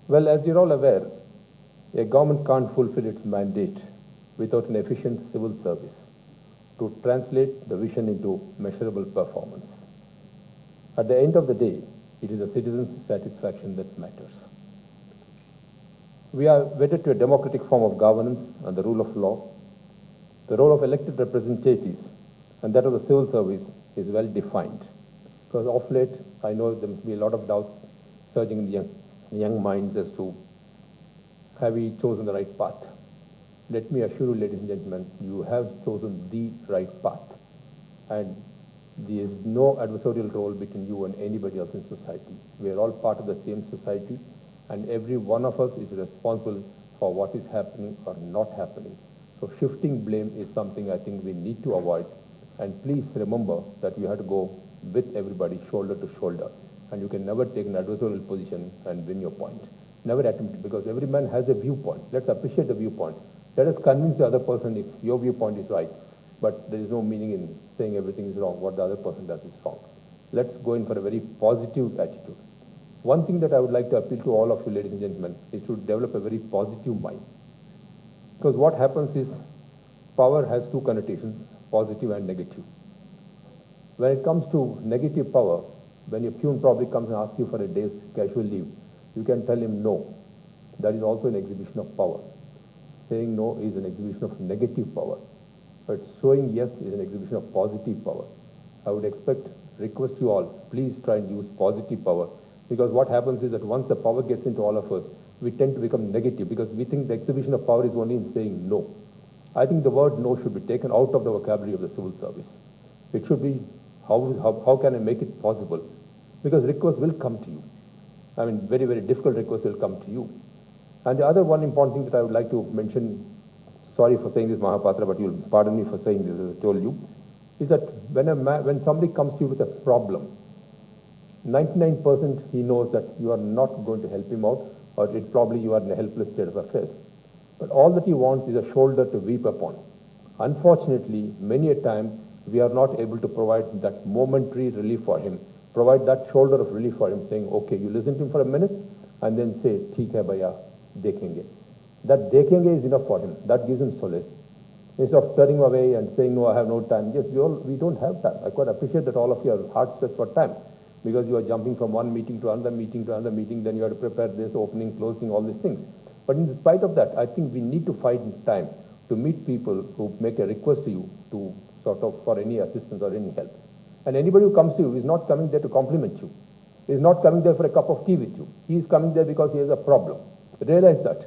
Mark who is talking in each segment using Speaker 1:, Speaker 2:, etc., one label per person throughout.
Speaker 1: Well, as you're all aware, a government can't fulfill its mandate without an efficient civil service to translate the vision into measurable performance. At the end of the day, it is the citizens' satisfaction that matters. We are wedded to a democratic form of governance and the rule of law. The role of elected representatives and that of the civil service is well defined. Because of late, I know there must be a lot of doubts surging in the young minds as to have we chosen the right path. Let me assure you, ladies and gentlemen, you have chosen the right path. And there is no adversarial role between you and anybody else in society. We are all part of the same society, and every one of us is responsible for what is happening or not happening. So shifting blame is something I think we need to avoid. And please remember that you have to go with everybody shoulder to shoulder. And you can never take an adversarial position and win your point. Never attempt it, because every man has a viewpoint. Let's appreciate the viewpoint. Let us convince the other person if your viewpoint is right. But there is no meaning in saying everything is wrong. What the other person does is wrong. Let's go in for a very positive attitude. One thing that I would like to appeal to all of you, ladies and gentlemen, is to develop a very positive mind. Because what happens is power has two connotations, positive and negative. When it comes to negative power, when your peon probably comes and asks you for a day's casual leave, you can tell him no. That is also an exhibition of power. Saying no is an exhibition of negative power. But showing yes is an exhibition of positive power. I would request you all, please try and use positive power. Because what happens is that once the power gets into all of us, we tend to become negative because we think the exhibition of power is only in saying no. I think the word no should be taken out of the vocabulary of the civil service. It should be, how can I make it possible? Because requests will come to you. I mean, very, very difficult requests will come to you. And the other one important thing that I would like to mention, sorry for saying this, Mahapatra, but you'll pardon me for saying this, as I told you, is that when somebody comes to you with a problem, 99% he knows that you are not going to help him out, or probably you are in a helpless state of affairs. But all that he wants is a shoulder to weep upon. Unfortunately, many a time, we are not able to provide that momentary relief for him, provide that shoulder of relief for him, saying, okay, you listen to him for a minute, and then say, theek hai bhaiya, dekhenge. That dekhenge is enough for him. That gives him solace. Instead of turning away and saying, no, I have no time. Yes, we don't have time. I quite appreciate that all of you are hard stressed for time, because you are jumping from one meeting to another meeting to another meeting, then you have to prepare this, opening, closing, all these things. But in spite of that, I think we need to find time to meet people who make a request to you to sort of for any assistance or any help. And anybody who comes to you is not coming there to compliment you. He is not coming there for a cup of tea with you. He is coming there because he has a problem. Realize that.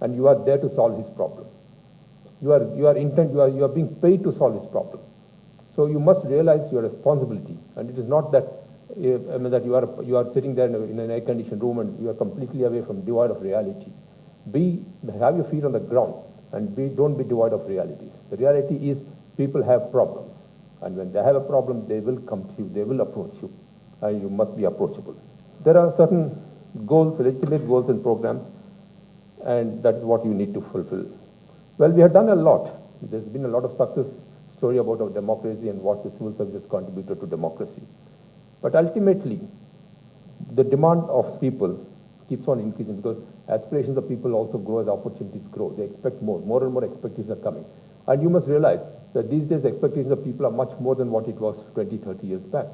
Speaker 1: And you are there to solve his problem. You are being paid to solve his problem. So you must realize your responsibility. And it is not that that you are sitting there in an air-conditioned room and you are completely away from devoid of reality. Have your feet on the ground and don't be devoid of reality. The reality is people have problems, and when they have a problem, they will come to you, they will approach you, and you must be approachable. There are certain goals, legitimate goals and programs, and that is what you need to fulfill. Well, we have done a lot. There's been a lot of success story about our democracy and what the civil service has contributed to democracy. But ultimately, the demand of people keeps on increasing because aspirations of people also grow as opportunities grow. They expect more. More and more expectations are coming. And you must realize that these days the expectations of people are much more than what it was 20, 30 years back.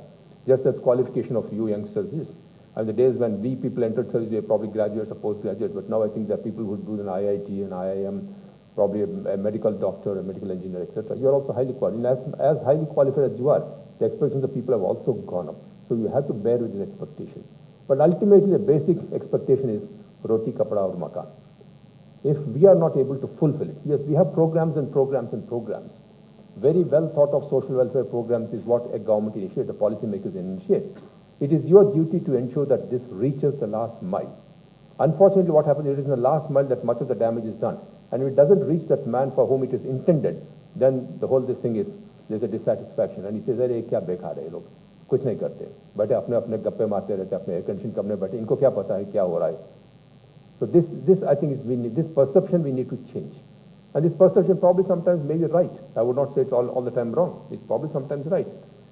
Speaker 1: Just as qualification of you youngsters is. And the days when we people entered service, they were probably graduates or postgraduates. But now I think there are people who do an IIT, an IIM, probably a medical doctor, a medical engineer, etc. You are also highly qualified. As highly qualified as you are, the expectations of people have also gone up. So you have to bear with this expectation. But ultimately, the basic expectation is roti, kapda, or makan. If we are not able to fulfill it, yes, we have programs and programs and programs. Very well thought of social welfare programs is what a government initiates, the policymakers initiate. It is your duty to ensure that this reaches the last mile. Unfortunately, what happens is it is in the last mile that much of the damage is done. And if it doesn't reach that man for whom it is intended, then the whole this thing is, there's a dissatisfaction. And he says, "Arey, kya bekha rahe log? कुछ नहीं करते, बैठे अपने अपने गप्पे मारते रहते, अपने एयर कंडीशन कमरे बैठे, इनको क्या पता है क्या हो रहा है." So this I think is this perception we need to change. And this perception probably sometimes may be right. I would not say it's all the time wrong. It's probably sometimes right.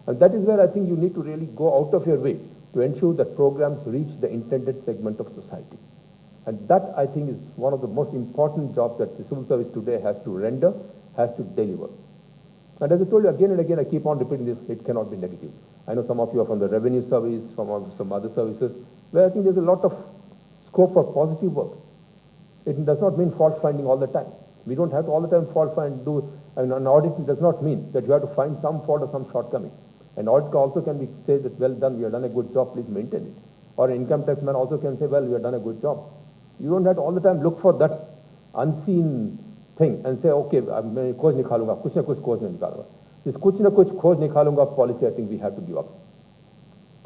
Speaker 1: And that is where I think you need to really go out of your way to ensure that programs reach the intended segment of society. And that, I think, is one of the most important jobs that the civil service today has to render, has to deliver. And as I told you again and again, I keep on repeating this, it cannot be negative. I know some of you are from the revenue service, from some other services, where I think there's a lot of scope for positive work. It does not mean fault finding all the time. We don't have to all the time fault find, an audit does not mean that you have to find some fault or some shortcoming. An audit also can be say that, well done, we have done a good job, please maintain it. Or an income tax man also can say, well, we have done a good job. You don't have to all the time look for that unseen thing and say, okay, मैं खोज निकालूंगा, कुछ ना कुछ खोज निकालूंगा. This कुछ ना कुछ खोज निकालूंगा policy, I think we have to give up.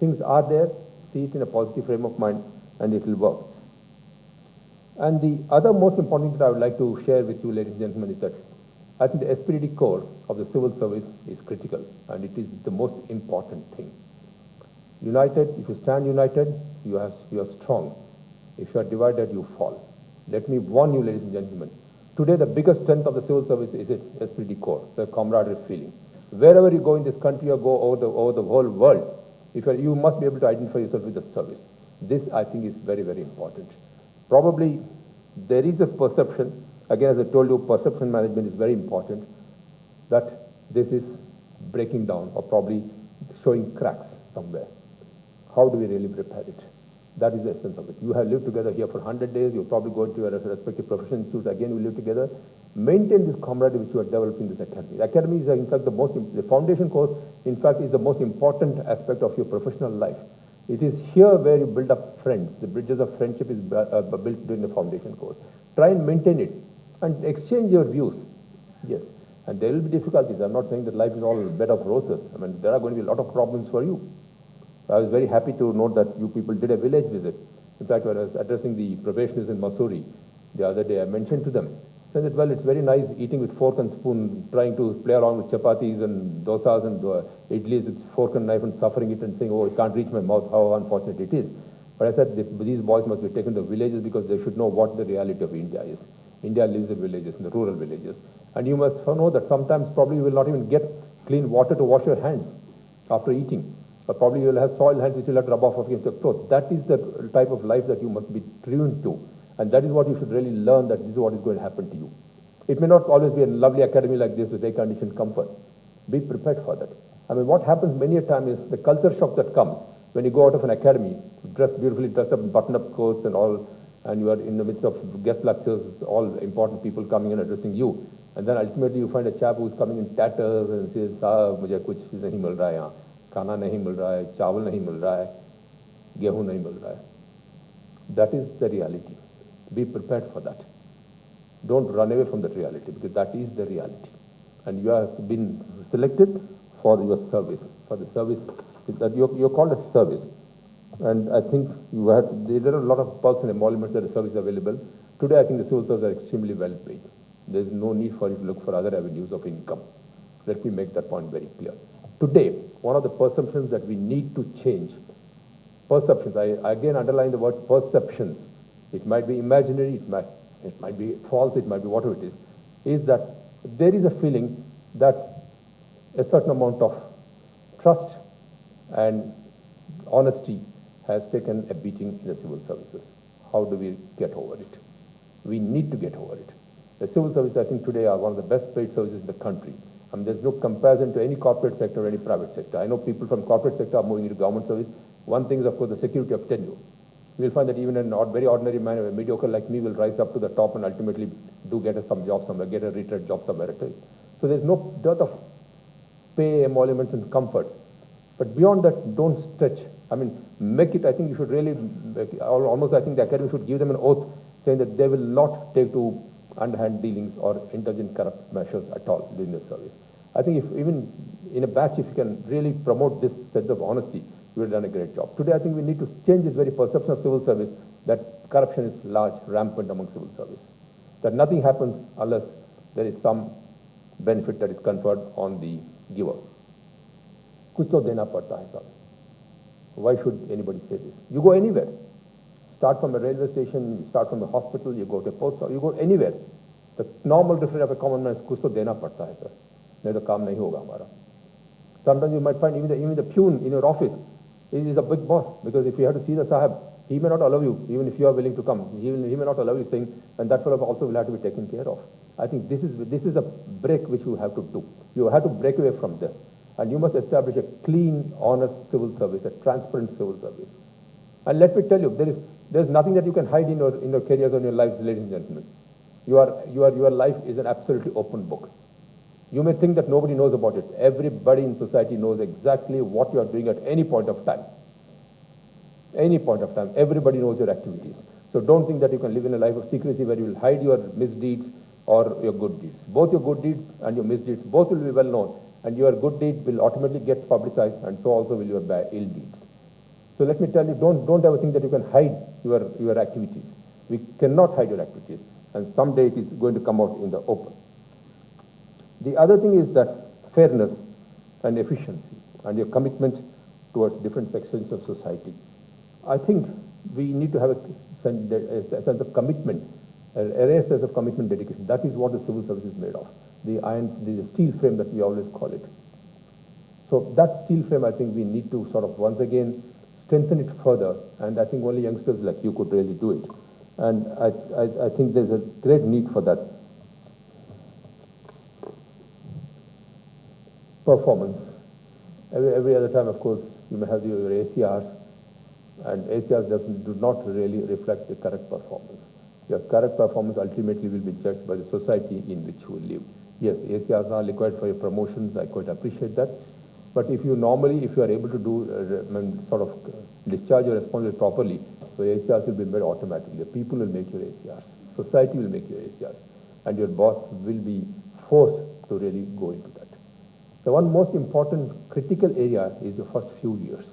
Speaker 1: Things are there, see it in a positive frame of mind, and it will work. And the other most important thing that I would like to share with you, ladies and gentlemen, is that I think the SPD core of the civil service is critical, and it is the most important thing. United, if you stand united, you are strong. If you are divided, you fall. Let me warn you, ladies and gentlemen. Today, the biggest strength of the civil service is its SPD core, the camaraderie feeling. Wherever you go in this country or go over the whole world, you must be able to identify yourself with the service. This, I think, is very, very important. Probably, there is a perception, again, as I told you, perception management is very important, that this is breaking down or probably showing cracks somewhere. How do we really prepare it? That is the essence of it. You have lived together here for 100 days. You probably go to your respective professional institutes. Again, you live together. Maintain this camaraderie which you are developing in this academy. The academy is, in fact, the foundation course, in fact, is the most important aspect of your professional life. It is here where you build up friends. The bridges of friendship is built during the foundation course. Try and maintain it and exchange your views. Yes. And there will be difficulties. I'm not saying that life is all a bed of roses. I mean, there are going to be a lot of problems for you. I was very happy to note that you people did a village visit. In fact, when I was addressing the probationers in Mussoorie the other day, I mentioned to them, saying that, well, it's very nice eating with fork and spoon, trying to play around with chapatis and dosas and idlis with fork and knife and suffering it and saying, oh, it can't reach my mouth, how unfortunate it is. But I said, these boys must be taken to villages because they should know what the reality of India is. India lives in villages, in the rural villages. And you must know that sometimes probably you will not even get clean water to wash your hands after eating. Or probably you will have soiled hands which you will have to rub off against your clothes. That is the type of life that you must be tuned to. And that is what you should really learn, that this is what is going to happen to you. It may not always be a lovely academy like this with air-conditioned comfort. Be prepared for that. I mean, what happens many a time is the culture shock that comes when you go out of an academy, beautifully dressed up in button-up coats and all, and you are in the midst of guest lectures, all important people coming and addressing you. And then ultimately you find a chap who is coming in tatters and says, mujhe kuch nahi mil raha hai yahan. खाना नहीं मिल रहा है, चावल नहीं मिल रहा है, गेहूं नहीं मिल रहा है. That is the reality. Be prepared for that. Don't run away from that reality, because that is the reality. And you have been selected for your service, for the service that you're called a service. And I think there are a lot of perks and emoluments that the service is available. Today, I think the civil service are extremely well paid. There is no need for you to look for other avenues of income. Let me make that point very clear. Today, one of the perceptions that we need to change, perceptions, I again underline the word perceptions. It might be imaginary, it might be false, it might be whatever it is that there is a feeling that a certain amount of trust and honesty has taken a beating in the civil services. How do we get over it? We need to get over it. The civil services, I think, today are one of the best paid services in the country. I mean, there's no comparison to any corporate sector or any private sector. I know people from corporate sector are moving into government service. One thing is, of course, the security of tenure. You'll find that even a very ordinary man, a mediocre like me, will rise up to the top and ultimately get some job somewhere, get a retired job somewhere. So there's no dearth of pay, emoluments, and comforts. But beyond that, don't stretch. I mean, make it, I think you should really, almost I think the academy should give them an oath saying that they will not take to underhand dealings or indulgent corrupt measures at all during the service. I think if even in a batch, if you can really promote this sense of honesty, you have done a great job. Today, I think we need to change this very perception of civil service that corruption is large, rampant among civil service. That nothing happens unless there is some benefit that is conferred on the giver. Kuch to dena padta hai sab. Why should anybody say this? You go anywhere. Start from a railway station, you start from the hospital, you go to a post office, you go anywhere. The normal refrain of a common man is kuch to dena padta hai sir. Nahi to kaam nahi hoga hamara. Sometimes you might find even the peon in your office is a big boss, because if you have to see the sahab, He may not allow you, even if you are willing to come. He may not allow you, saying, and that fellow also will have to be taken care of. I think this is a break which you have to do. You have to break away from this. And you must establish a clean, honest civil service, a transparent civil service. And let me tell you, there is nothing that you can hide in your careers or in your lives, ladies and gentlemen. Your life is an absolutely open book. You may think that nobody knows about it. Everybody in society knows exactly what you are doing at any point of time. Any point of time, everybody knows your activities. So don't think that you can live in a life of secrecy where you will hide your misdeeds or your good deeds. Both your good deeds and your misdeeds, both will be well known, and your good deeds will automatically get publicized, and so also will your ill deeds. So let me tell you, don't ever think that you can hide your activities. We cannot hide your activities, and someday it is going to come out in the open. The other thing is that fairness and efficiency and your commitment towards different sections of society. I think we need to have a sense of commitment, a rare sense of commitment, dedication. That is what the civil service is made of. The steel frame that we always call it. So that steel frame, I think we need to sort of once again strengthen it further, and I think only youngsters like you could really do it. And I think there's a great need for that. Performance. Every other time, of course, you may have your ACRs, and ACRs do not really reflect the correct performance. Your correct performance ultimately will be judged by the society in which you live. Yes, ACRs are required for your promotions. I quite appreciate that. But if you are able to do sort of discharge your responsibility properly, so ACRs will be made automatically. People will make your ACRs. Society will make your ACRs, and your boss will be forced to really go into that. The one most important critical area is the first few years.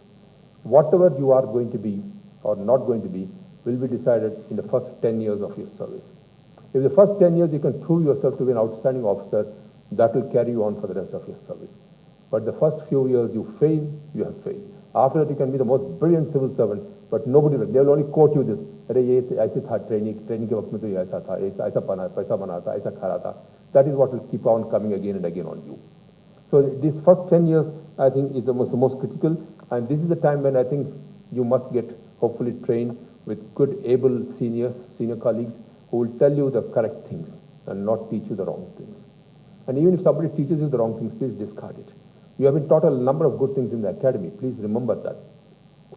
Speaker 1: Whatever you are going to be or not going to be will be decided in the first 10 years of your service. If the first 10 years you can prove yourself to be an outstanding officer, that will carry you on for the rest of your service. But the first few years you fail, you have failed. After that you can be the most brilliant civil servant, but nobody will. They will only quote you this. Training ke waqt mein to ye aisa tha, aisa paisa bana tha, aisa khara tha. That is what will keep on coming again and again on you. So these first 10 years, I think, is the most critical, and this is the time when I think you must get hopefully trained with good, able senior colleagues who will tell you the correct things and not teach you the wrong things. And even if somebody teaches you the wrong things, please discard it. You have been taught a number of good things in the academy. Please remember that.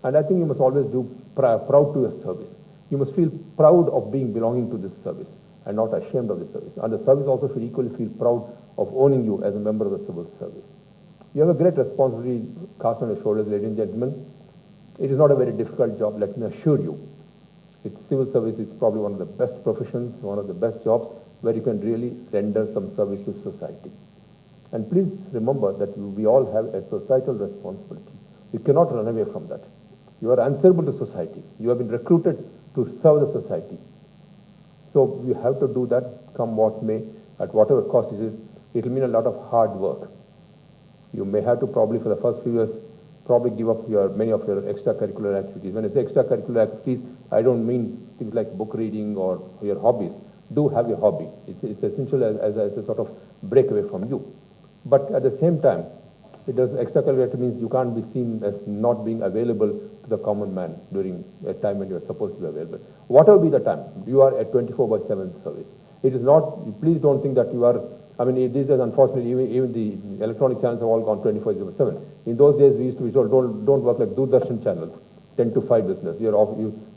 Speaker 1: And I think you must always do proud to your service. You must feel proud of belonging to this service and not ashamed of the service. And the service also should equally feel proud of owning you as a member of the civil service. You have a great responsibility cast on your shoulders, ladies and gentlemen. It is not a very difficult job, let me assure you. Civil service is probably one of the best professions, one of the best jobs where you can really render some service to society. And please remember that we all have a societal responsibility. You cannot run away from that. You are answerable to society. You have been recruited to serve the society. So you have to do that, come what may, at whatever cost it is. It will mean a lot of hard work. You may have to probably for the first few years probably give up many of your extracurricular activities. When I say extracurricular activities, I don't mean things like book reading or your hobbies. Do have your hobby. It's essential as a sort of breakaway from you. But at the same time, extracurricular activity means you can't be seen as not being available to the common man during a time when you are supposed to be available. Whatever be the time, you are a 24/7 service. It is not, please don't think that you are, these days, unfortunately, even the electronic channels have all gone 24/7. In those days, we used to be told, don't work like Doordarshan channels, 10 to 5 business. You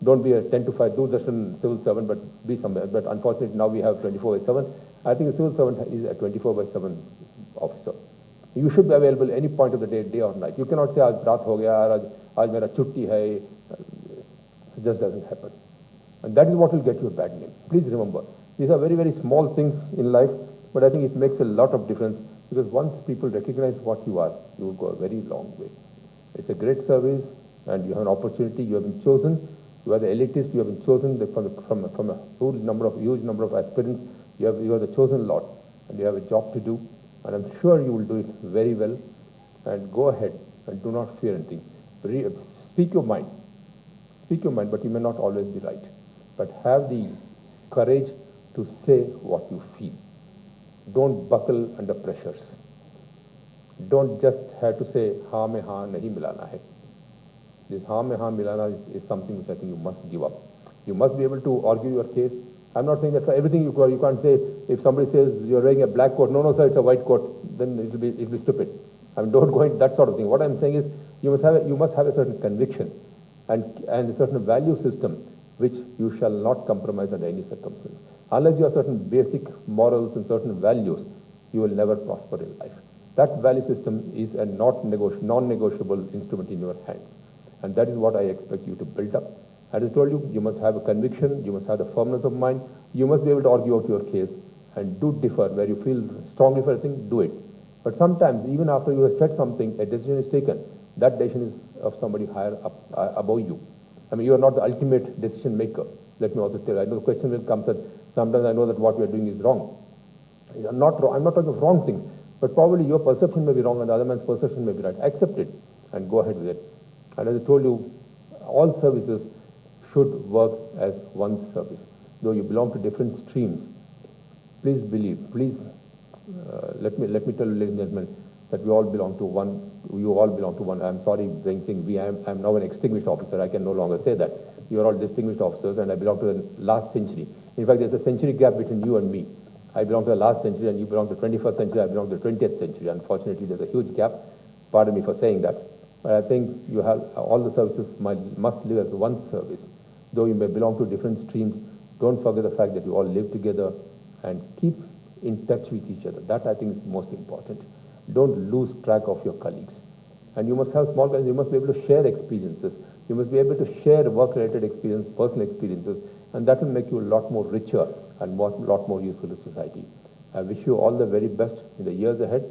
Speaker 1: don't be a 10 to 5 Doordarshan civil servant, but be somewhere. But unfortunately, now we have 24/7. I think a civil servant is a 24/7 officer. You should be available any point of the day or night. You cannot say, aaj raat ho gaya, aaj mera chutti hai. It just doesn't happen. And that is what will get you a bad name. Please remember, these are very, very small things in life, but I think it makes a lot of difference, because once people recognize what you are, you will go a very long way. It's a great service, and you have an opportunity. You have been chosen. You are the elitist. You have been chosen from a huge number of aspirants. You are the chosen lot, and you have a job to do. And I'm sure you will do it very well. And go ahead and do not fear anything. Speak your mind. Speak your mind, but you may not always be right. But have the courage to say what you feel. Don't buckle under pressures. Don't just have to say, haan mein haan nahi milana hai. This harm mein harm milana is something which I think you must give up. You must be able to argue your case. I'm not saying that for everything you can't say, if somebody says you're wearing a black coat, no sir, it's a white coat, then it'll be stupid. I mean, don't go into that sort of thing. What I'm saying is, you must have a certain conviction and a certain value system which you shall not compromise under any circumstance. Unless you have certain basic morals and certain values, you will never prosper in life. That value system is a non-negotiable instrument in your hands. And that is what I expect you to build up. As I told you, you must have a conviction, you must have the firmness of mind, you must be able to argue out your case and do differ. Where you feel strongly for a thing, do it. But sometimes, even after you have said something, a decision is taken, that decision is of somebody higher up, above you. I mean, you are not the ultimate decision maker. Let me also tell you, I know the question will come that sometimes I know that what we are doing is wrong. I'm not talking of wrong things, but probably your perception may be wrong and the other man's perception may be right. Accept it and go ahead with it. And as I told you, all services should work as one service. Though you belong to different streams, please believe, let me tell you, ladies and gentlemen, that we all belong to one, you all belong to one. I'm sorry saying we, I'm now an extinguished officer, I can no longer say that. You are all distinguished officers and I belong to the last century. In fact, there's a century gap between you and me. I belong to the last century and you belong to the 21st century, I belong to the 20th century. Unfortunately, there's a huge gap. Pardon me for saying that. But I think you have, all the services must live as one service. Though you may belong to different streams, don't forget the fact that you all live together and keep in touch with each other. That I think is most important. Don't lose track of your colleagues. And you must have small colleagues, you must be able to share experiences. You must be able to share work-related experience, personal experiences, and that will make you a lot more richer and a lot more useful to society. I wish you all the very best in the years ahead.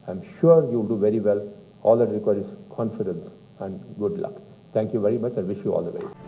Speaker 1: I'm sure you will do very well. All that requires is confidence and good luck. Thank you very much and wish you all the very best.